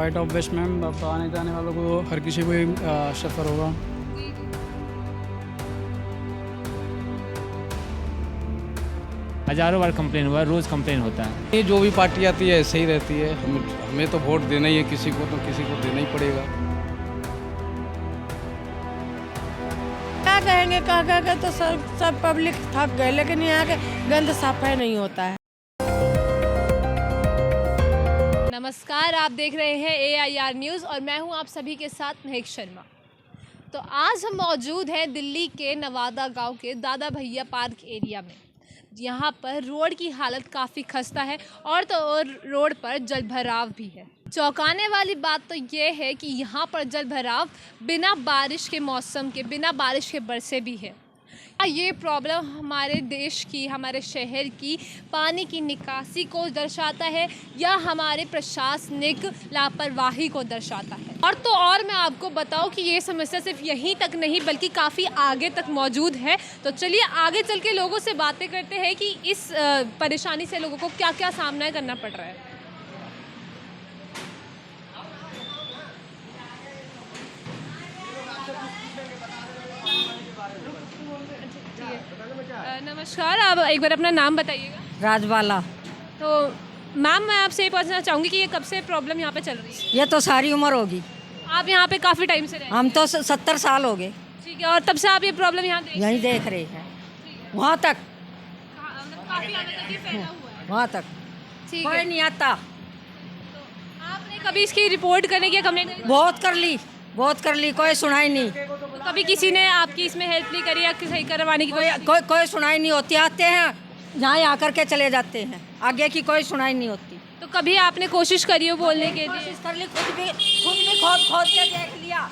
Quite obvious ma'am, अब आने जाने वालों को हर किसी को ही सफ़र होगा। हज़ारों बार कंप्लेन हुआ, रोज़ कंप्लेन होता है। ये जो भी पार्टी आती है ऐसे ही रहती है। हमें तो वोट देना ही है, किसी को तो किसी को देना ही पड़ेगा। क्या कहेंगे, कह तो सब पब्लिक थक गए, लेकिन यहाँ के गंद सफाई नहीं होता है। नमस्कार, आप देख रहे हैं AIR न्यूज़ और मैं हूं आप सभी के साथ महक शर्मा। तो आज हम मौजूद हैं दिल्ली के नवादा गांव के दादा भैया पार्क एरिया में। यहाँ पर रोड की हालत काफ़ी खस्ता है और तो और रोड पर जलभराव भी है। चौंकाने वाली बात तो ये है कि यहाँ पर जलभराव बिना बारिश के मौसम के, बिना बारिश के बरसे भी है। ये प्रॉब्लम हमारे देश की, हमारे शहर की पानी की निकासी को दर्शाता है या हमारे प्रशासनिक लापरवाही को दर्शाता है। और तो और मैं आपको बताऊं कि ये समस्या सिर्फ यहीं तक नहीं बल्कि काफ़ी आगे तक मौजूद है। तो चलिए आगे चल के लोगों से बातें करते हैं कि इस परेशानी से लोगों को क्या क्या सामना करना पड़ रहा है। नमस्कार, आप एक बार अपना नाम बताइएगा। राजबाला। तो मैम, मैं आपसे ये पूछना चाहूँगी कि ये कब से प्रॉब्लम यहाँ पे चल रही है? ये तो सारी उम्र होगी। आप यहाँ पे काफ़ी टाइम से रहे हैं? हम तो 70 साल हो गए। ठीक है, और तब से आप ये प्रॉब्लम यहाँ देख यहीं देख रहे हैं, वहाँ तक, मतलब काफ़ी आगे तक ये फैला हुआ है। वहाँ तक ठीक कोई है, नहीं आता। तो आपने कभी इसकी रिपोर्ट करने की या कंप्लेंट करने बहुत कर ली, कोई सुनाई नहीं। तो कभी किसी ने आपकी इसमें हेल्प नहीं करी या सही करवाने की कोशिश? कोई सुनाई नहीं होती। आते हैं यहाँ आकर के चले जाते हैं, आगे की कोई सुनाई नहीं होती। तो कभी आपने कोशिश करी हो बोलने के लिए? कोशिश कर ली, खुद भी खोद के देख लिया,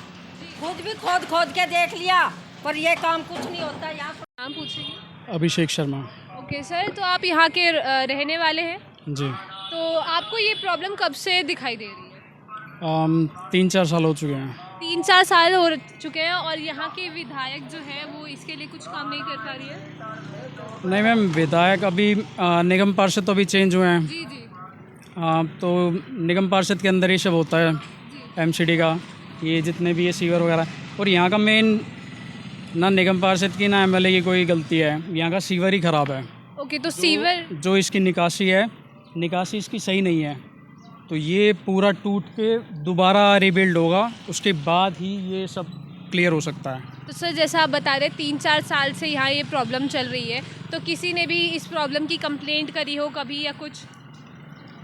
खोद के देख लिया, पर ये काम कुछ नहीं होता। यहाँ नाम पूछेंगे? अभिषेक शर्मा। ओके सर, तो आप यहाँ के रहने वाले हैं? जी। तो आपको ये प्रॉब्लम कब से दिखाई दे रही है? 3-4 साल हो चुके हैं। 3-4 साल हो चुके हैं और यहाँ के विधायक जो है वो इसके लिए कुछ काम नहीं कर पा रही है? नहीं मैम, विधायक अभी निगम पार्षद तो अभी चेंज हुए हैं। जी जी तो निगम पार्षद के अंदर ही सब होता है, MCD का, ये जितने भी ये सीवर वगैरह। और यहाँ का मेन ना निगम पार्षद की ना MLA की कोई गलती है, यहाँ का सीवर ही ख़राब है। ओके, तो सीवर जो इसकी निकासी इसकी सही नहीं है। तो ये पूरा टूट के दोबारा रिबिल्ड होगा, उसके बाद ही ये सब क्लियर हो सकता है। तो सर जैसा आप बता रहे 3-4 साल से यहाँ ये प्रॉब्लम चल रही है, तो किसी ने भी इस प्रॉब्लम की कंप्लेंट करी हो कभी या कुछ?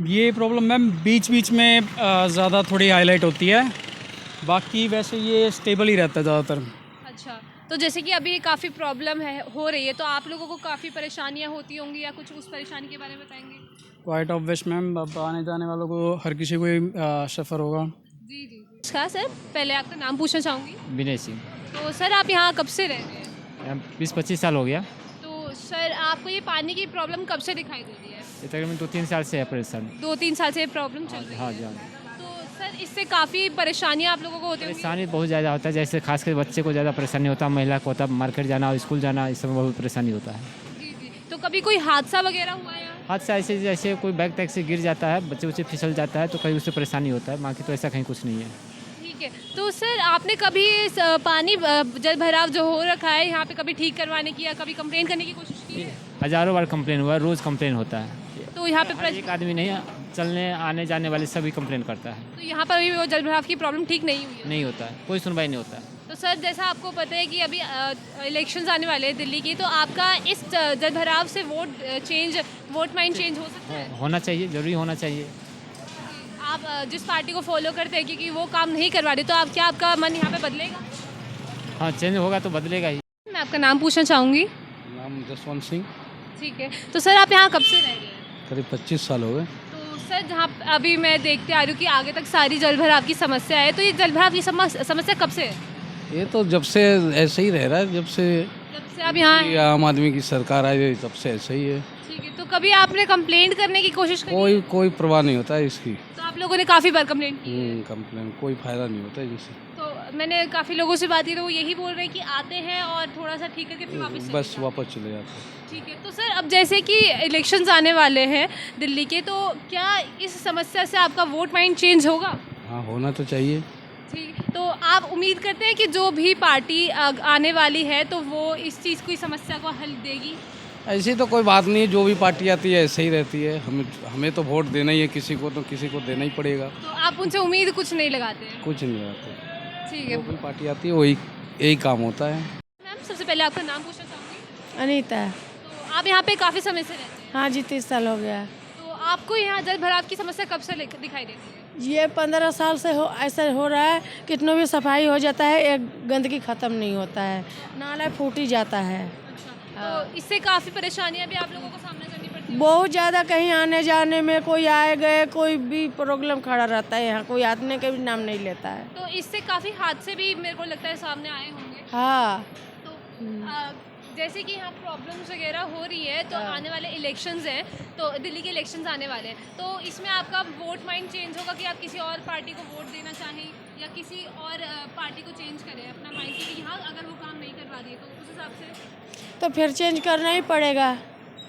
ये प्रॉब्लम मैम बीच बीच में ज़्यादा थोड़ी हाईलाइट होती है, बाकी वैसे ये स्टेबल ही रहता है ज़्यादातर। अच्छा, तो जैसे कि अभी काफ़ी प्रॉब्लम हो रही है, तो आप लोगों को काफ़ी परेशानियाँ होती होंगी या कुछ उस परेशानी के बारे में बताएंगे? क्वाइट ऑब्वियस मैम, अब आने जाने वालों को हर किसी को ही सफ़र होगा। जी जी। नमस्कार सर, पहले आपका नाम पूछना चाहूँगी। विनय सिंह। तो सर आप यहाँ कब से रह रहे हैं? 20-25 साल हो गया। तो सर आपको ये पानी की प्रॉब्लम कब से दिखाई दे रही है? ये तकरीबन 2-3 साल से है परेशान। 2-3 साल से प्रॉब्लम चल रही है? हाँ जी, हाँ। तो सर इससे काफ़ी परेशानियाँ आप लोगों को होती होंगी? परेशानी बहुत ज़्यादा होता है, जैसे खासकर बच्चे को ज़्यादा परेशानी होता है, महिला को होता है, मार्केट जाना और स्कूल जाना, इस सब में बहुत परेशानी होता है। जी जी। तो कभी कोई हादसा वगैरह हुआ है यहाँ? हादसा ऐसे जैसे कोई बैग टैग से गिर जाता है, बच्चे फिसल जाता है तो कहीं उससे परेशानी होता है, बाकी तो ऐसा कहीं कुछ नहीं है। ठीक है, तो सर आपने कभी इस पानी जल भराव जो हो रखा है यहाँ पे कभी ठीक करवाने की या कभी कंप्लेन करने की कोशिश की है? हज़ारों बार कंप्लेन हुआ, रोज़ कंप्लेन होता है। तो यहाँ पे एक आदमी नहीं, चलने आने जाने वाले सभी कंप्लेन करता है। तो यहाँ पर भी वो जल भराव की प्रॉब्लम ठीक नहीं हुई है? नहीं होता है, कोई सुनवाई नहीं होता है। तो सर जैसा आपको पता है कि अभी इलेक्शंस आने वाले हैं दिल्ली की, तो आपका इस जल भराव से वोट माइंड चेंज हो सकता है? होना चाहिए, ज़रूरी होना चाहिए। आप जिस पार्टी को फॉलो करते हैं क्योंकि वो काम नहीं करवा रही, तो आपका मन यहाँ पे बदलेगा? हाँ, चेंज होगा तो बदलेगा ही। मैं आपका नाम पूछना चाहूँगी। नाम जसवंत सिंह। ठीक है, तो सर आप यहाँ कब से रह रहे हैं? करीब 25 साल हो गए। तो सर जहाँ अभी मैं देखते आ रही हूँ कि आगे तक सारी जल भराव की समस्या है, तो ये जल भराव की समस्या कब से है? ये तो जब से ऐसे ही रह रहा है, जब से आप यहाँ ये आम आदमी की सरकार आई है तब से ऐसे ही है। ठीक है, तो कभी आपने कंप्लेंट करने की कोशिश करी? कोई परवाह नहीं होता है इसकी। तो आप लोगों ने काफ़ी बार कंप्लेंट की है? कंप्लेन कोई फायदा नहीं होता है जिससे। तो मैंने काफ़ी लोगों से बात की तो वो यही बोल रहे हैं कि आते हैं और थोड़ा सा ठीक करके फिर वापस चले बस जाते हैं। वापस चले जाते हैं। ठीक है, तो सर अब जैसे कि इलेक्शंस आने वाले हैं दिल्ली के, तो क्या इस समस्या से आपका वोट माइंड चेंज होगा? हाँ होना तो चाहिए। ठीक, तो आप उम्मीद करते हैं कि जो भी पार्टी आने वाली है तो वो इस चीज़ की समस्या को हल देगी? ऐसी तो कोई बात नहीं है, जो भी पार्टी आती है ऐसे ही रहती है। हमें तो वोट देना ही है, किसी को तो किसी को देना ही पड़ेगा। तो आप उनसे उम्मीद कुछ नहीं लगाते हैं? कुछ नहीं लगाते, ठीक है जो भी पार्टी आती है वही यही काम होता है। मैम, सबसे पहले आपका नाम पूछना चाहूँगी। अनीता। तो आप यहाँ पे काफ़ी समय से रहते हैं, हाँ जी, 30 साल हो गया। तो आपको यहाँ जल भराव की समस्या कब से दिखाई देती है? ये 15 साल से ऐसा हो रहा है, कितनों भी सफाई हो जाता है, एक गंदगी ख़त्म नहीं होता है, नाला फूट ही जाता है। अच्छा, तो इससे काफ़ी परेशानियाँ भी आप लोगों को सामना करनी पड़ती है? बहुत ज़्यादा, कहीं आने जाने में कोई आए गए कोई भी प्रॉब्लम खड़ा रहता है, यहाँ कोई आने का भी नाम नहीं लेता है। तो इससे काफ़ी हादसे भी मेरे को लगता है सामने आए होंगे। हाँ। तो जैसे कि यहाँ प्रॉब्लम्स वगैरह हो रही है, तो आने वाले इलेक्शंस हैं, तो दिल्ली के इलेक्शंस आने वाले हैं, तो इसमें आपका वोट माइंड चेंज होगा कि आप किसी और पार्टी को वोट देना चाहें या किसी और पार्टी को चेंज करें अपना माइंड कि यहाँ अगर वो काम नहीं करवा रही है तो उस हिसाब से तो फिर चेंज करना ही पड़ेगा।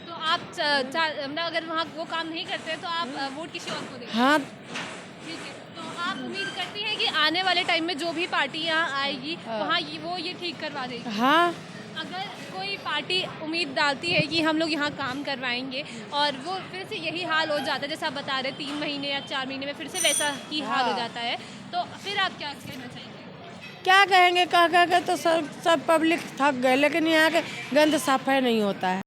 तो आप मतलब अगर वहाँ वो काम नहीं करते हैं तो आप वोट किसी और को दें? हाँ। ठीक है, तो आप उम्मीद करती हैं कि आने वाले टाइम में जो भी पार्टी यहाँ आएगी वहाँ वो ये ठीक करवा देगी? हाँ। अगर कोई पार्टी उम्मीद डालती है कि हम लोग यहाँ काम करवाएंगे और वो फिर से यही हाल हो जाता है जैसे आप बता रहे 3 महीने या 4 महीने में फिर से वैसा ही हाल हो जाता है, तो फिर आप क्या कहना चाहेंगे? क्या कहेंगे, कह कह के तो सब पब्लिक थक गए, लेकिन यहाँ के गंद सफाई नहीं होता है।